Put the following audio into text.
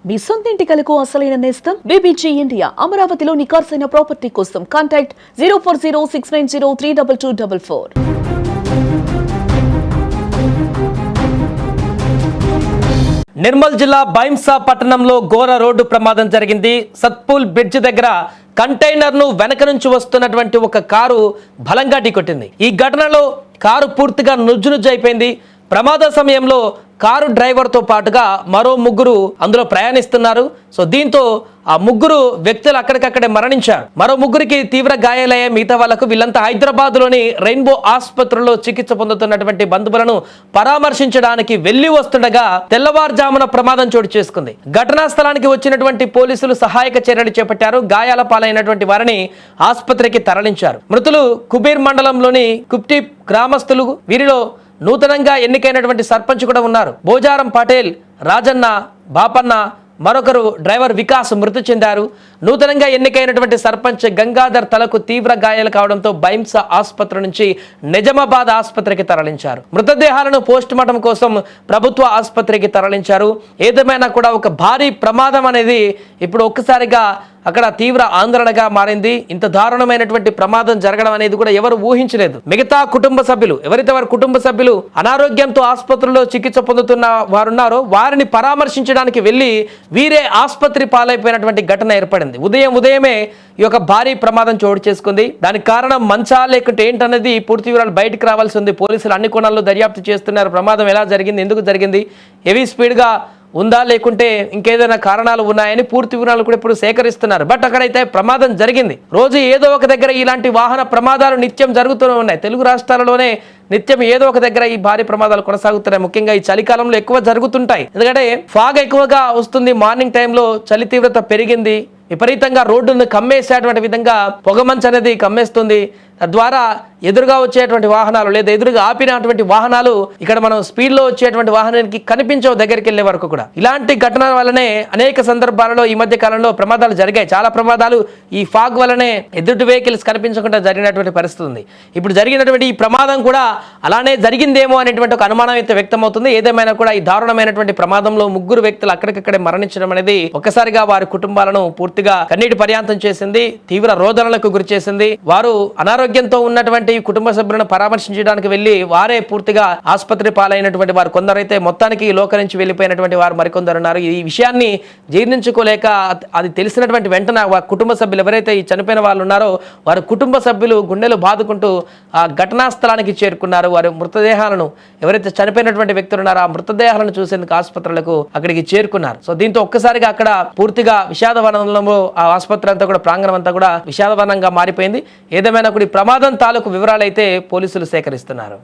మీ సొంత ఇంటి కలకు అసలైన నేస్తం బీబీజీ ఇండియా. అమరావతిలో నికార్సైన ప్రాపర్టీ కోసం కాంటాక్ట్ 0406903224. నిర్మల్ జిల్లా బైంసా పట్టణంలో ఘోర రోడ్డు ప్రమాదం జరిగింది. సత్పూల్ బ్రిడ్జ్ దగ్గర కంటైనర్ను వెనక నుంచి వస్తున్నటువంటి ఒక కారు బలంగా ఢీకొట్టింది. ఈ ఘటనలో కారు పూర్తిగా నుజ్జు అయిపోయింది. ప్రమాద సమయంలో కారు డ్రైవర్తో పాటుగా మరో ముగ్గురు అందులో ప్రయాణిస్తున్నారు. సో దీంతో ఆ ముగ్గురు వ్యక్తులు అక్కడికక్కడే మరణించారు. మరో ముగ్గురికి తీవ్ర గాయాలయ్యే. మిగతా వాళ్లకు వీళ్ళంతా హైదరాబాద్లోని రెయిన్బో ఆసుపత్రిలో చికిత్స పొందుతున్నటువంటి బంధువులను పరామర్శించడానికి వెళ్లి వస్తుండగా తెల్లవారుజామున ప్రమాదం చోటు చేసుకుంది. ఘటనా స్థలానికి వచ్చినటువంటి పోలీసులు సహాయక చర్యలు చేపట్టారు. గాయాల పాలైనటువంటి వారిని ఆసుపత్రికి తరలించారు. మృతులు కుబీర్ మండలంలోని కుప్టి గ్రామస్తులు. వీరిలో నూతనంగా ఎన్నికైనటువంటి సర్పంచ్ కూడా ఉన్నారు. బోజారం పటేల్, రాజన్న, బాపన్న, మరొకరు డ్రైవర్ వికాస్ మృతి చెందారు. నూతనంగా ఎన్నికైనటువంటి సర్పంచ్ గంగాధర్ తలకు తీవ్ర గాయాలు కావడంతో బైంసా ఆసుపత్రి నుంచి నిజామాబాద్ ఆసుపత్రికి తరలించారు. మృతదేహాలను పోస్ట్ మార్టం కోసం ప్రభుత్వ ఆసుపత్రికి తరలించారు. ఏదేమైనా కూడా ఒక భారీ ప్రమాదం అనేది ఇప్పుడు ఒక్కసారిగా అక్కడ తీవ్ర ఆందోళనగా మారింది. ఇంత దారుణమైనటువంటి ప్రమాదం జరగడం అనేది కూడా ఎవరు ఊహించలేదు. మిగతా కుటుంబ సభ్యులు, ఎవరైతే వారి కుటుంబ సభ్యులు అనారోగ్యంతో ఆసుపత్రిలో చికిత్స పొందుతున్న వారున్నారో వారిని పరామర్శించడానికి వెళ్ళి వీరే ఆసుపత్రి పాలైపోయినటువంటి ఘటన ఏర్పడింది. ఉదయమే ఈ యొక్క భారీ ప్రమాదం చోటు చేసుకుంది. దానికి కారణం మంచా లేకుంటే ఏంటనేది పూర్తి వివరాలు బయటకు రావాల్సి ఉంది. పోలీసులు అన్ని కోణాల్లో దర్యాప్తు చేస్తున్నారు. ప్రమాదం ఎలా జరిగింది, ఎందుకు జరిగింది, హెవీ స్పీడ్గా ఉందా లేకుంటే ఇంకేదైనా కారణాలు ఉన్నాయని పూర్తి వివరాలు కూడా ఇప్పుడు సేకరిస్తున్నారు. బట్ అక్కడైతే ప్రమాదం జరిగింది. రోజు ఏదో ఒక దగ్గర ఇలాంటి వాహన ప్రమాదాలు నిత్యం జరుగుతూనే ఉన్నాయి. తెలుగు రాష్ట్రాలలోనే నిత్యం ఏదో ఒక దగ్గర ఈ భారీ ప్రమాదాలు కొనసాగుతున్నాయి. ముఖ్యంగా ఈ చలికాలంలో ఎక్కువ జరుగుతుంటాయి. ఎందుకంటే ఫాగ్ ఎక్కువగా వస్తుంది. మార్నింగ్ టైంలో చలి తీవ్రత పెరిగింది. విపరీతంగా రోడ్డును కమ్మేసేటువంటి విధంగా పొగమంచు అనేది కమ్మేస్తుంది. తద్వారా ఎదురుగా వచ్చేటువంటి వాహనాలు లేదా ఎదురుగా ఆపినటువంటి వాహనాలు ఇక్కడ మనం స్పీడ్లో వచ్చేటువంటి వాహనానికి కనిపించవు దగ్గరికి వెళ్ళే వరకు కూడా. ఇలాంటి ఘటనల వల్లనే అనేక సందర్భాలలో ఈ మధ్య కాలంలో ప్రమాదాలు జరిగాయి. చాలా ప్రమాదాలు ఈ ఫాగ్ వల్లనే ఎదుటి వెహికల్స్ కనిపించకుండా జరిగినటువంటి పరిస్థితి ఉంది. ఇప్పుడు జరిగినటువంటి ఈ ప్రమాదం కూడా అలానే జరిగిందేమో అనేటువంటి ఒక అనుమానం అయితే వ్యక్తమవుతుంది. ఏదేమైనా కూడా ఈ దారుణమైనటువంటి ప్రమాదంలో ముగ్గురు వ్యక్తులు అక్కడికక్కడే మరణించడం అనేది ఒక్కసారిగా వారి కుటుంబాలను పూర్తిగా కన్నీటి పర్యాంతం చేసింది. తీవ్ర రోదనలకు గురి చేసింది. వారు అనారోగ్యంతో ఉన్నటువంటి కుటుంబ సభ్యులను పరామర్శించడానికి వెళ్లి వారే పూర్తిగా ఆసుపత్రి పాలైనటువంటి వారు కొందరైతే మొత్తానికి లోక నుంచి వెళ్ళిపోయినటువంటి వారు మరికొందరు ఉన్నారు. ఈ విషయాన్ని జీర్ణించుకోలేక అది తెలిసినటువంటి వెంటనే కుటుంబ సభ్యులు ఎవరైతే ఈ చనిపోయిన వాళ్ళు ఉన్నారో వారి కుటుంబ సభ్యులు గుండెలు బాదుకుంటూ ఆ ఘటనా స్థలానికి చేరుకున్నారు. వారి మృతదేహాలను ఎవరైతే చనిపోయినటువంటి వ్యక్తులు ఉన్నారో ఆ మృతదేహాలను చూసేందుకు ఆసుపత్రులకు అక్కడికి చేరుకున్నారు. సో దీంతో ఒక్కసారిగా అక్కడ పూర్తిగా విషాదవనంలో ఆ ఆసుపత్రి అంతా కూడా ప్రాంగణం అంతా కూడా విషాదవనంగా మారిపోయింది. ఏదేమైనా కూడా ఈ ప్రమాదం తాలూకు వివరాలు అయితే పోలీసులు సేకరిస్తున్నారు.